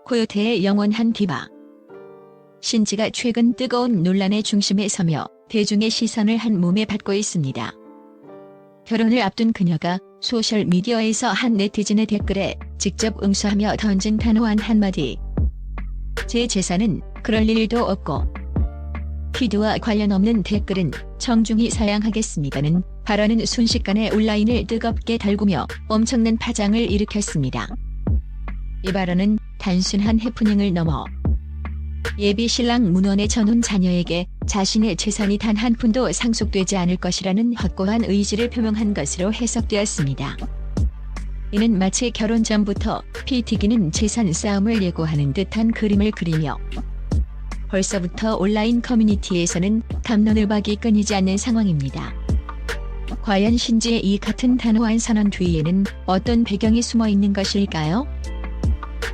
코요태의 영원한 디바. 신지가 최근 뜨거운 논란의 중심에 서며 대중의 시선을 한 몸에 받고 있습니다. 결혼을 앞둔 그녀가 소셜미디어에서 한 네티즌의 댓글에 직접 응수하며 던진 단호한 한마디. 제 재산은 그럴 일도 없고 피드와 관련 없는 댓글은 정중히 사양하겠습니다는 발언은 순식간에 온라인을 뜨겁게 달구며 엄청난 파장을 일으켰습니다. 이 발언은 단순한 해프닝을 넘어 예비 신랑 문원의 전혼 자녀에게 자신의 재산이 단 한 푼도 상속되지 않을 것이라는 확고한 의지를 표명한 것으로 해석되었습니다. 이는 마치 결혼 전부터 피튀기는 재산 싸움을 예고하는 듯한 그림을 그리며 벌써부터 온라인 커뮤니티에서는 담론을박이 끊이지 않는 상황입니다. 과연 신지의 이 같은 단호한 선언 뒤에는 어떤 배경이 숨어 있는 것일까요?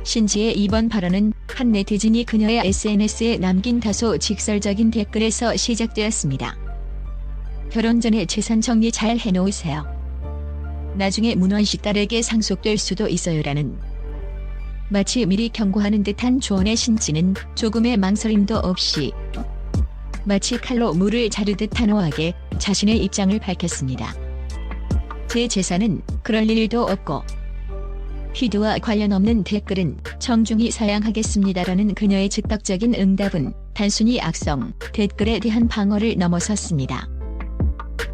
신지의 이번 발언은 한 네티즌이 그녀의 SNS에 남긴 다소 직설적인 댓글에서 시작되었습니다. 결혼 전에 재산 정리 잘 해놓으세요. 나중에 문원씨 딸에게 상속될 수도 있어요라는 마치 미리 경고하는 듯한 조언의 신지는 조금의 망설임도 없이 마치 칼로 물을 자르듯 단호하게 자신의 입장을 밝혔습니다. 제 재산은 그럴 일도 없고 피드와 관련 없는 댓글은 정중히 사양하겠습니다라는 그녀의 즉각적인 응답은 단순히 악성 댓글에 대한 방어를 넘어섰습니다.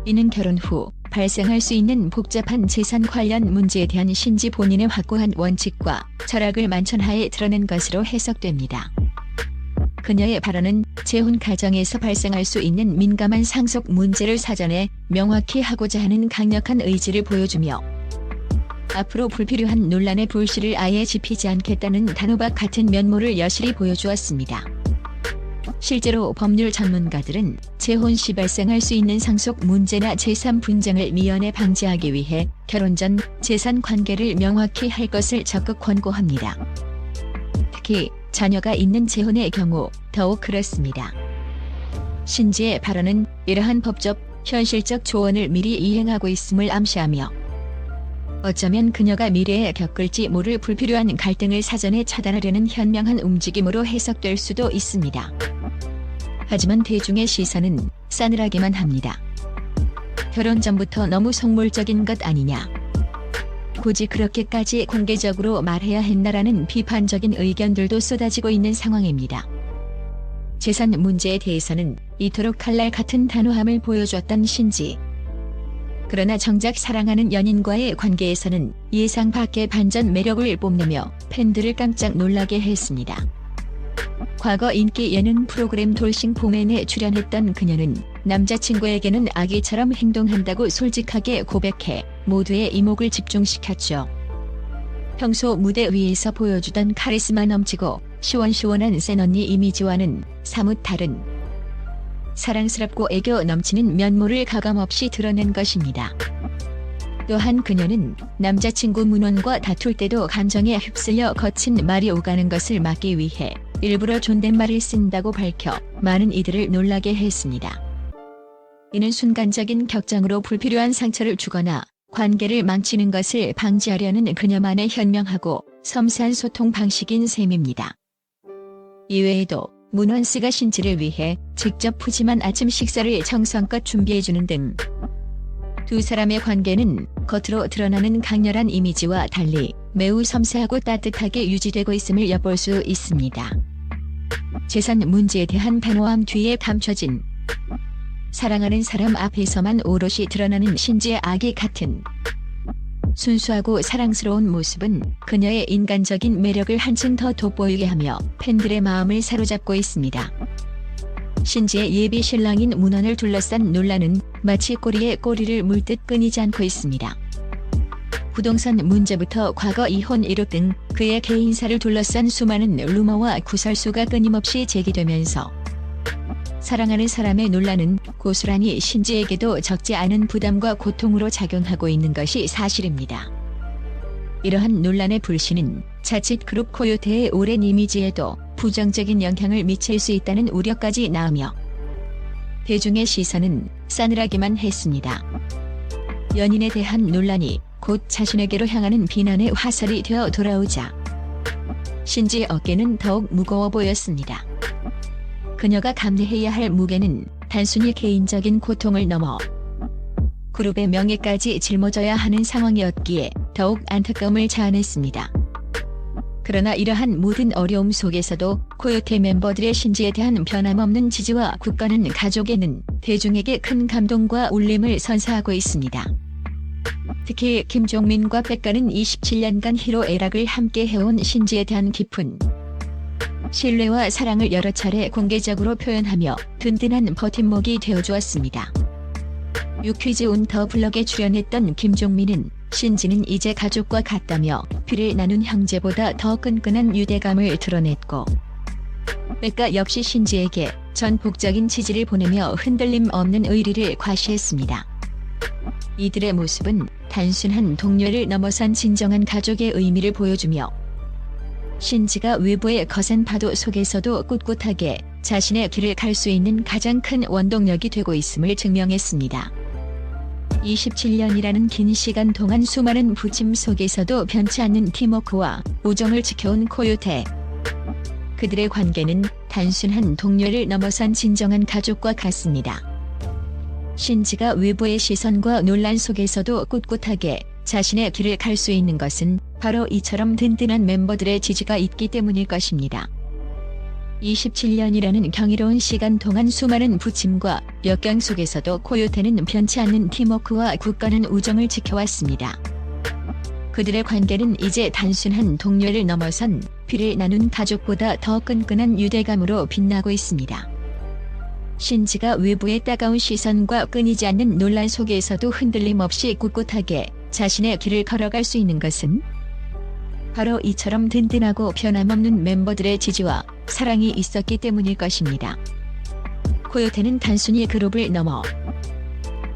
이는 결혼 후 발생할 수 있는 복잡한 재산 관련 문제에 대한 신지 본인의 확고한 원칙과 철학을 만천하에 드러낸 것으로 해석됩니다. 그녀의 발언은 재혼 과정에서 발생할 수 있는 민감한 상속 문제를 사전에 명확히 하고자 하는 강력한 의지를 보여주며 앞으로 불필요한 논란의 불씨를 아예 지피지 않겠다는 단호박 같은 면모를 여실히 보여주었습니다. 실제로 법률 전문가들은 재혼 시 발생할 수 있는 상속 문제나 재산 분쟁을 미연에 방지하기 위해 결혼 전 재산 관계를 명확히 할 것을 적극 권고합니다. 특히 자녀가 있는 재혼의 경우 더욱 그렇습니다. 신지의 발언은 이러한 법적, 현실적 조언을 미리 이행하고 있음을 암시하며 어쩌면 그녀가 미래에 겪을지 모를 불필요한 갈등을 사전에 차단하려는 현명한 움직임으로 해석될 수도 있습니다. 하지만 대중의 시선은 싸늘하기만 합니다. 결혼 전부터 너무 속물적인 것 아니냐. 굳이 그렇게까지 공개적으로 말해야 했나라는 비판적인 의견들도 쏟아지고 있는 상황입니다. 재산 문제에 대해서는 이토록 칼날 같은 단호함을 보여줬던 신지. 그러나 정작 사랑하는 연인과의 관계에서는 예상 밖의 반전 매력을 뽐내며 팬들을 깜짝 놀라게 했습니다. 과거 인기 예능 프로그램 돌싱 봉엔에 출연했던 그녀는 남자친구에게는 아기처럼 행동한다고 솔직하게 고백해 모두의 이목을 집중시켰죠. 평소 무대 위에서 보여주던 카리스마 넘치고 시원시원한 센언니 이미지와는 사뭇 다른 사랑스럽고 애교 넘치는 면모를 가감없이 드러낸 것입니다. 또한 그녀는 남자친구 문원과 다툴 때도 감정에 휩쓸려 거친 말이 오가는 것을 막기 위해 일부러 존댓말을 쓴다고 밝혀 많은 이들을 놀라게 했습니다. 이는 순간적인 격정으로 불필요한 상처를 주거나 관계를 망치는 것을 방지하려는 그녀만의 현명하고 섬세한 소통 방식인 셈입니다. 이외에도 문원씨가 신지를 위해 직접 푸짐한 아침 식사를 정성껏 준비해주는 등 두 사람의 관계는 겉으로 드러나는 강렬한 이미지와 달리 매우 섬세하고 따뜻하게 유지되고 있음을 엿볼 수 있습니다. 재산 문제에 대한 단호함 뒤에 감춰진 사랑하는 사람 앞에서만 오롯이 드러나는 신지의 아기 같은 순수하고 사랑스러운 모습은 그녀의 인간적인 매력을 한층 더 돋보이게 하며 팬들의 마음을 사로잡고 있습니다. 신지의 예비 신랑인 문원을 둘러싼 논란은 마치 꼬리에 꼬리를 물듯 끊이지 않고 있습니다. 부동산 문제부터 과거 이혼 이력 등 그의 개인사를 둘러싼 수많은 루머와 구설수가 끊임없이 제기되면서 사랑하는 사람의 논란은 고스란히 신지에게도 적지 않은 부담과 고통으로 작용하고 있는 것이 사실입니다. 이러한 논란의 불씨는 자칫 그룹 코요태의 오랜 이미지에도 부정적인 영향을 미칠 수 있다는 우려까지 나오며 대중의 시선은 싸늘하기만 했습니다. 연인에 대한 논란이 곧 자신에게로 향하는 비난의 화살이 되어 돌아오자 신지의 어깨는 더욱 무거워 보였습니다. 그녀가 감내해야 할 무게는 단순히 개인적인 고통을 넘어 그룹의 명예까지 짊어져야 하는 상황이었기에 더욱 안타까움을 자아냈습니다. 그러나 이러한 모든 어려움 속에서도 코요테 멤버들의 신지에 대한 변함없는 지지와 굳건한 가족애는 대중에게 큰 감동과 울림을 선사하고 있습니다. 특히 김종민과 백가는 27년간 히로애락을 함께 해온 신지에 대한 깊은 신뢰와 사랑을 여러 차례 공개적으로 표현하며 든든한 버팀목이 되어주었습니다. 유퀴즈 온 더 블럭에 출연했던 김종민은 신지는 이제 가족과 같다며 피를 나눈 형제보다 더 끈끈한 유대감을 드러냈고, 백가 역시 신지에게 전폭적인 지지를 보내며 흔들림 없는 의리를 과시했습니다. 이들의 모습은 단순한 동료를 넘어선 진정한 가족의 의미를 보여주며 신지가 외부의 거센 파도 속에서도 꿋꿋하게 자신의 길을 갈 수 있는 가장 큰 원동력이 되고 있음을 증명했습니다. 27년이라는 긴 시간 동안 수많은 부침 속에서도 변치 않는 팀워크와 우정을 지켜온 코요테. 그들의 관계는 단순한 동료를 넘어선 진정한 가족과 같습니다. 신지가 외부의 시선과 논란 속에서도 꿋꿋하게 자신의 길을 갈 수 있는 것은 바로 이처럼 든든한 멤버들의 지지가 있기 때문일 것입니다. 27년이라는 경이로운 시간 동안 수많은 부침과 역경 속에서도 코요테는 변치 않는 팀워크와 굳건한 우정을 지켜왔습니다. 그들의 관계는 이제 단순한 동료를 넘어선 피를 나눈 가족보다 더 끈끈한 유대감으로 빛나고 있습니다. 신지가 외부의 따가운 시선과 끊이지 않는 논란 속에서도 흔들림 없이 꿋꿋하게 자신의 길을 걸어갈 수 있는 것은 바로 이처럼 든든하고 변함없는 멤버들의 지지와 사랑이 있었기 때문일 것입니다. 코요테는 단순히 그룹을 넘어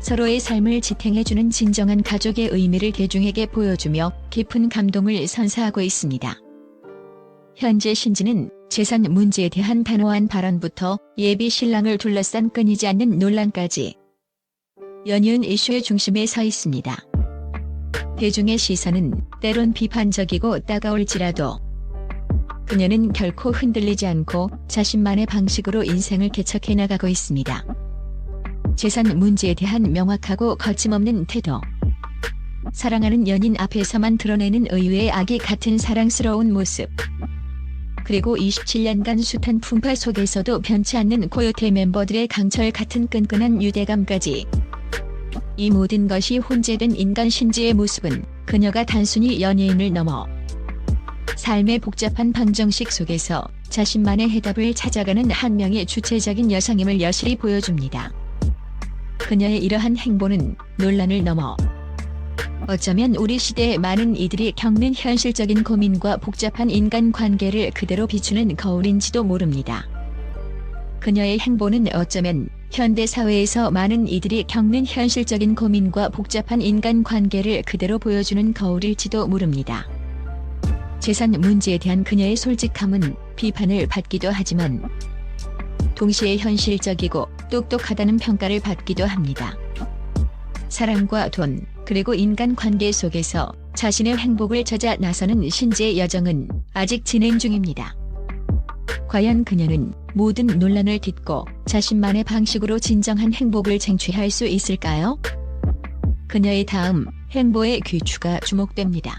서로의 삶을 지탱해주는 진정한 가족의 의미를 대중에게 보여주며 깊은 감동을 선사하고 있습니다. 현재 신지는 재산 문제에 대한 단호한 발언부터 예비 신랑을 둘러싼 끊이지 않는 논란까지 연이은 이슈의 중심에 서 있습니다. 대중의 시선은 때론 비판적이고 따가울지라도 그녀는 결코 흔들리지 않고 자신만의 방식으로 인생을 개척해 나가고 있습니다. 재산 문제에 대한 명확하고 거침없는 태도, 사랑하는 연인 앞에서만 드러내는 의외의 아기 같은 사랑스러운 모습, 그리고 27년간 숱한 풍파 속에서도 변치 않는 코요테 멤버들의 강철 같은 끈끈한 유대감까지, 이 모든 것이 혼재된 인간 신지의 모습은 그녀가 단순히 연예인을 넘어 삶의 복잡한 방정식 속에서 자신만의 해답을 찾아가는 한 명의 주체적인 여성임을 여실히 보여줍니다. 그녀의 이러한 행보는 논란을 넘어 어쩌면 우리 시대의 많은 이들이 겪는 현실적인 고민과 복잡한 인간관계를 그대로 비추는 거울인지도 모릅니다. 그녀의 행보는 어쩌면 현대사회에서 많은 이들이 겪는 현실적인 고민과 복잡한 인간관계를 그대로 보여주는 거울일지도 모릅니다. 재산 문제에 대한 그녀의 솔직함은 비판을 받기도 하지만 동시에 현실적이고 똑똑하다는 평가를 받기도 합니다. 사랑과 돈, 그리고 인간관계 속에서 자신의 행복을 찾아 나서는 신지의 여정은 아직 진행 중입니다. 과연 그녀는 모든 논란을 딛고 자신만의 방식으로 진정한 행복을 쟁취할 수 있을까요? 그녀의 다음 행보의 귀추가 주목됩니다.